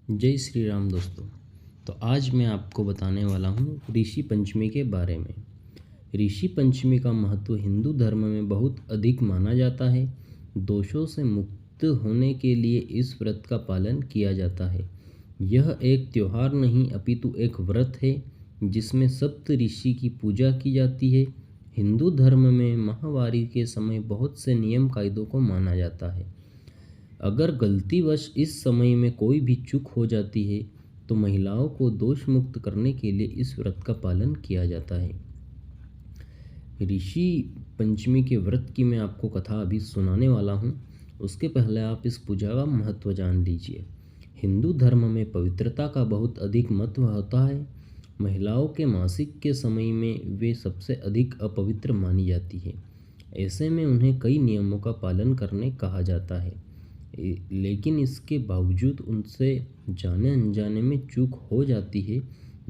जय श्री राम दोस्तों। तो आज मैं आपको बताने वाला हूँ ऋषि पंचमी के बारे में। ऋषि पंचमी का महत्व हिंदू धर्म में बहुत अधिक माना जाता है। दोषों से मुक्त होने के लिए इस व्रत का पालन किया जाता है। यह एक त्योहार नहीं अपितु एक व्रत है जिसमें सप्त ऋषि की पूजा की जाती है। हिंदू धर्म में माहवारी के समय बहुत से नियम कायदों को माना जाता है। अगर गलतीवश इस समय में कोई भी चूक हो जाती है तो महिलाओं को दोष मुक्त करने के लिए इस व्रत का पालन किया जाता है। ऋषि पंचमी के व्रत की मैं आपको कथा अभी सुनाने वाला हूँ। उसके पहले आप इस पूजा का महत्व जान लीजिए। हिंदू धर्म में पवित्रता का बहुत अधिक महत्व होता है। महिलाओं के मासिक के समय में वे सबसे अधिक अपवित्र मानी जाती है। ऐसे में उन्हें कई नियमों का पालन करने कहा जाता है, लेकिन इसके बावजूद उनसे जाने अनजाने में चूक हो जाती है,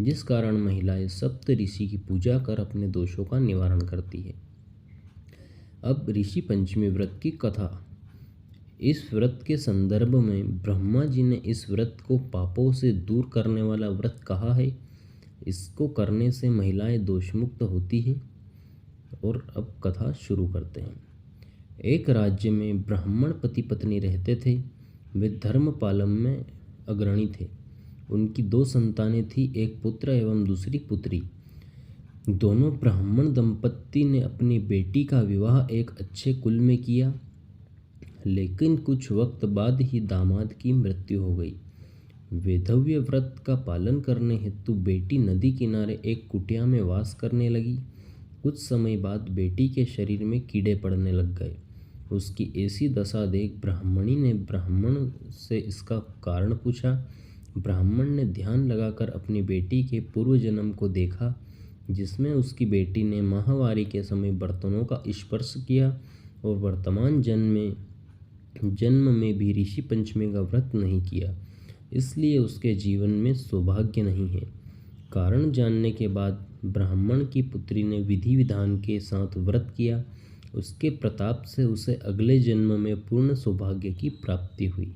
जिस कारण महिलाएं सप्त ऋषि की पूजा कर अपने दोषों का निवारण करती है। अब ऋषि पंचमी व्रत की कथा। इस व्रत के संदर्भ में ब्रह्मा जी ने इस व्रत को पापों से दूर करने वाला व्रत कहा है। इसको करने से महिलाएं दोषमुक्त होती है। और अब कथा शुरू करते हैं। एक राज्य में ब्राह्मण पति पत्नी रहते थे। वे धर्म पालन में अग्रणी थे। उनकी दो संतानें थी, एक पुत्र एवं दूसरी पुत्री। दोनों ब्राह्मण दंपत्ति ने अपनी बेटी का विवाह एक अच्छे कुल में किया, लेकिन कुछ वक्त बाद ही दामाद की मृत्यु हो गई। वैधव्य व्रत का पालन करने हेतु बेटी नदी किनारे एक कुटिया में वास करने लगी। कुछ समय बाद बेटी के शरीर में कीड़े पड़ने लग गए। उसकी ऐसी दशा देख ब्राह्मणी ने ब्राह्मण से इसका कारण पूछा। ब्राह्मण ने ध्यान लगाकर अपनी बेटी के पूर्व जन्म को देखा, जिसमें उसकी बेटी ने माहवारी के समय बर्तनों का स्पर्श किया और वर्तमान जन्म में भी ऋषि पंचमी का व्रत नहीं किया, इसलिए उसके जीवन में सौभाग्य नहीं है। कारण जानने के बाद ब्राह्मण की पुत्री ने विधि विधान के साथ व्रत किया। उसके प्रताप से उसे अगले जन्म में पूर्ण सौभाग्य की प्राप्ति हुई।